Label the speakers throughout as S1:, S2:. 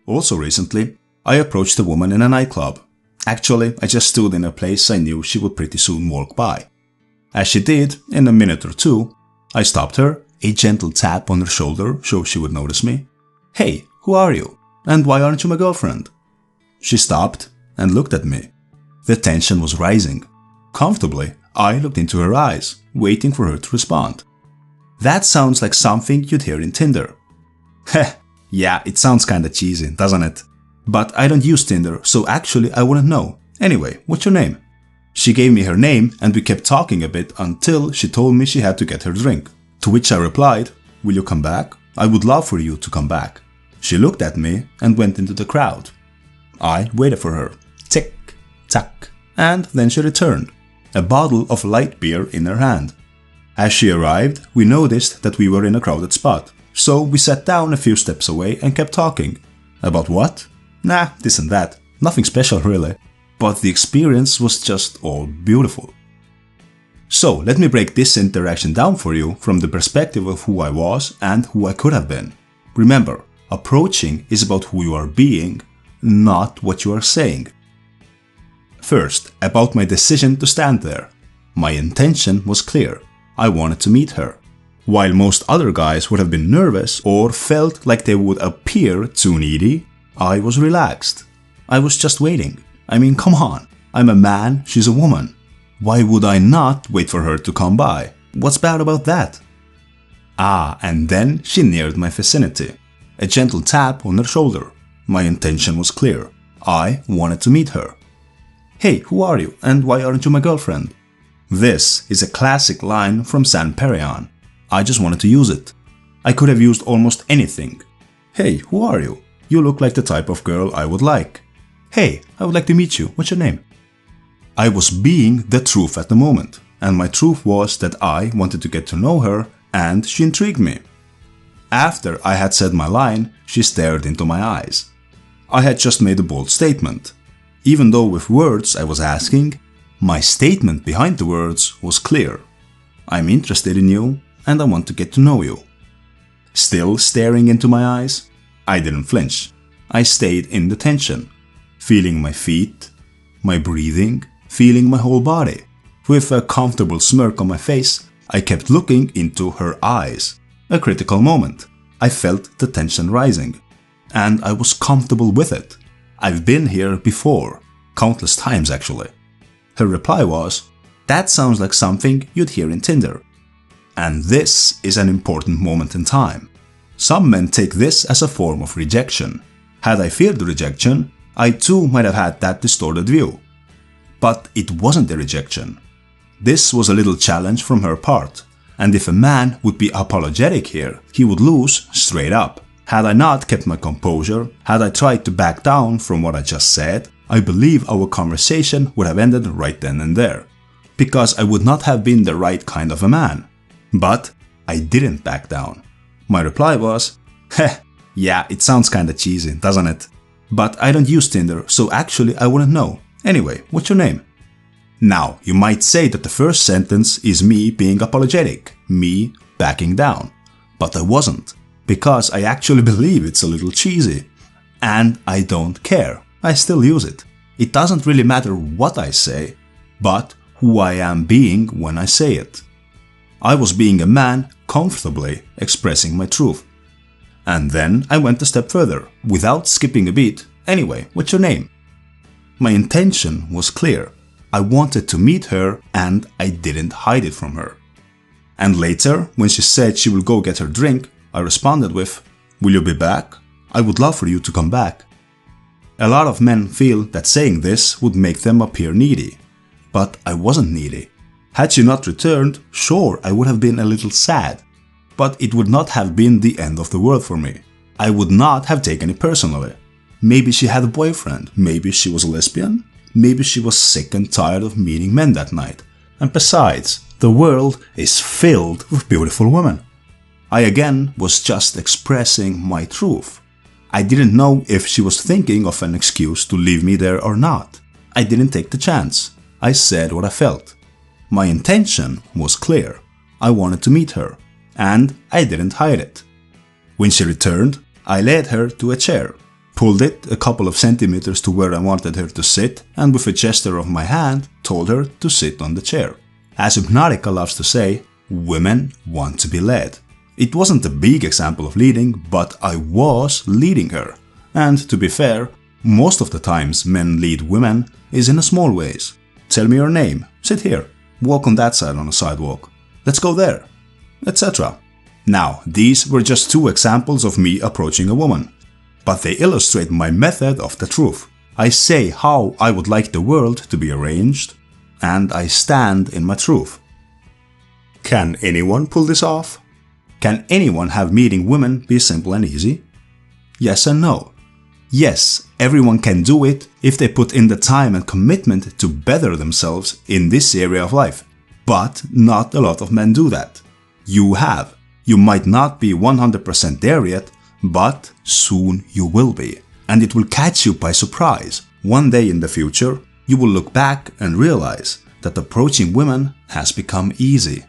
S1: Also recently, I approached a woman in a nightclub. Actually, I just stood in a place I knew she would pretty soon walk by. As she did, in a minute or two, I stopped her, a gentle tap on her shoulder so she would notice me. "Hey, who are you? And why aren't you my girlfriend?" She stopped and looked at me. The tension was rising. Comfortably, I looked into her eyes, waiting for her to respond. "That sounds like something you'd hear in Tinder." Heh, yeah, it sounds kinda cheesy, doesn't it? But I don't use Tinder, so actually I wouldn't know. Anyway, what's your name? She gave me her name and we kept talking a bit until she told me she had to get her drink. To which I replied, "Will you come back? I would love for you to come back." She looked at me and went into the crowd. I waited for her. Tick, tack, and then she returned, a bottle of light beer in her hand. As she arrived, we noticed that we were in a crowded spot, so we sat down a few steps away and kept talking. About what? Nah, this and that. Nothing special really. But the experience was just all beautiful. So let me break this interaction down for you from the perspective of who I was and who I could have been. Remember, approaching is about who you are being, not what you are saying. First, about my decision to stand there. My intention was clear. I wanted to meet her. While most other guys would have been nervous or felt like they would appear too needy, I was relaxed. I was just waiting. I mean, come on. I'm a man, she's a woman. Why would I not wait for her to come by? What's bad about that? Ah, and then she neared my vicinity. A gentle tap on her shoulder. My intention was clear. I wanted to meet her. "Hey, who are you? And why aren't you my girlfriend?" This is a classic line from San Perion. I just wanted to use it. I could have used almost anything. "Hey, who are you? You look like the type of girl I would like." "Hey, I would like to meet you. What's your name?" I was being the truth at the moment, and my truth was that I wanted to get to know her and she intrigued me. After I had said my line, she stared into my eyes. I had just made a bold statement. Even though with words I was asking, my statement behind the words was clear. I'm interested in you and I want to get to know you. Still staring into my eyes, I didn't flinch. I stayed in the tension, feeling my feet, my breathing, feeling my whole body. With a comfortable smirk on my face, I kept looking into her eyes. A critical moment. I felt the tension rising. And I was comfortable with it. I've been here before. Countless times actually. Her reply was, "That sounds like something you'd hear in Tinder." And this is an important moment in time. Some men take this as a form of rejection. Had I feared the rejection, I too might have had that distorted view. But it wasn't a rejection. This was a little challenge from her part, and if a man would be apologetic here, he would lose straight up. Had I not kept my composure, had I tried to back down from what I just said, I believe our conversation would have ended right then and there, because I would not have been the right kind of a man. But I didn't back down. My reply was, "Heh, yeah, it sounds kinda cheesy, doesn't it? But I don't use Tinder, so actually I wouldn't know. Anyway, what's your name?" Now, you might say that the first sentence is me being apologetic, me backing down. But I wasn't, because I actually believe it's a little cheesy. And I don't care. I still use it. It doesn't really matter what I say, but who I am being when I say it. I was being a man comfortably expressing my truth. And then I went a step further, without skipping a beat. "Anyway, what's your name?" My intention was clear. I wanted to meet her and I didn't hide it from her. And later, when she said she will go get her drink, I responded with, "Will you be back? I would love for you to come back." A lot of men feel that saying this would make them appear needy. But I wasn't needy. Had she not returned, sure, I would have been a little sad. But it would not have been the end of the world for me. I would not have taken it personally. Maybe she had a boyfriend, maybe she was a lesbian, maybe she was sick and tired of meeting men that night. And besides, the world is filled with beautiful women. I again was just expressing my truth. I didn't know if she was thinking of an excuse to leave me there or not. I didn't take the chance. I said what I felt. My intention was clear. I wanted to meet her, and I didn't hide it. When she returned, I led her to a chair, pulled it a couple of centimeters to where I wanted her to sit, and with a gesture of my hand, told her to sit on the chair. As Hypnotica loves to say, women want to be led. It wasn't a big example of leading, but I was leading her. And to be fair, most of the times men lead women is in a small ways. Tell me your name, sit here, walk on that side on the sidewalk, let's go there, etc. Now, these were just 2 examples of me approaching a woman, but they illustrate my method of the truth. I say how I would like the world to be arranged, and I stand in my truth. Can anyone pull this off? Can anyone have meeting women be simple and easy? Yes and no. Yes, everyone can do it if they put in the time and commitment to better themselves in this area of life. But not a lot of men do that. You have. You might not be 100% there yet, but soon you will be. And it will catch you by surprise. One day in the future, you will look back and realize that approaching women has become easy.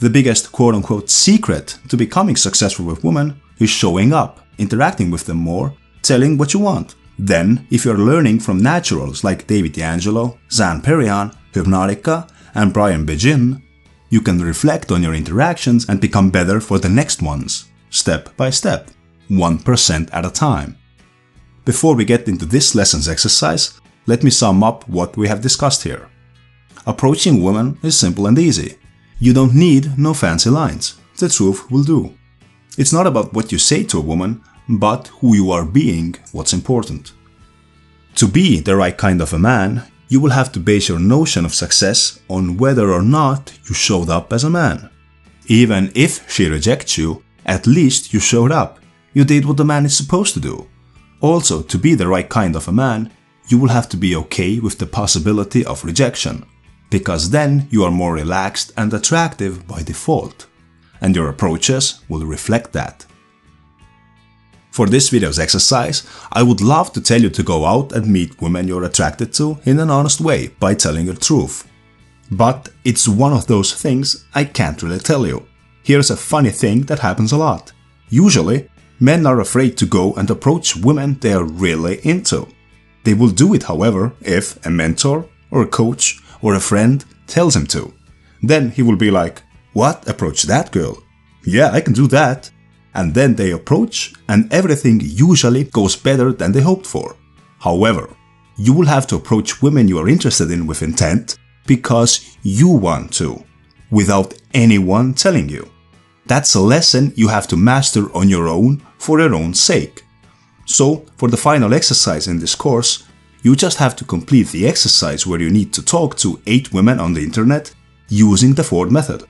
S1: The biggest quote-unquote secret to becoming successful with women is showing up, interacting with them more, telling what you want. Then, if you're learning from naturals like David D'Angelo, Zan Perion, Hypnotica, and Brian Begin, you can reflect on your interactions and become better for the next ones, step by step, 1% at a time. Before we get into this lesson's exercise, let me sum up what we have discussed here. Approaching women is simple and easy. You don't need no fancy lines. The truth will do. It's not about what you say to a woman, but who you are being what's important. To be the right kind of a man, you will have to base your notion of success on whether or not you showed up as a man. Even if she rejects you, at least you showed up. You did what a man is supposed to do. Also, to be the right kind of a man, you will have to be okay with the possibility of rejection, because then you are more relaxed and attractive by default, and your approaches will reflect that. For this video's exercise, I would love to tell you to go out and meet women you're attracted to in an honest way by telling your truth. But it's one of those things I can't really tell you. Here's a funny thing that happens a lot. Usually, men are afraid to go and approach women they are really into. They will do it, however, if a mentor or a coach or a friend tells him to. Then he will be like, "What? Approach that girl? Yeah, I can do that." And then they approach and everything usually goes better than they hoped for. However, you will have to approach women you are interested in with intent because you want to, without anyone telling you. That's a lesson you have to master on your own for your own sake. So, for the final exercise in this course, you just have to complete the exercise where you need to talk to 8 women on the internet using the Ford method.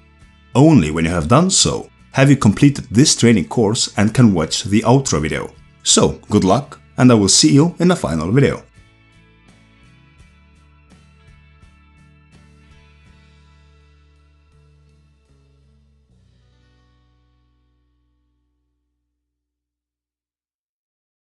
S1: Only when you have done so have you completed this training course and can watch the outro video. So, good luck, and I will see you in the final video.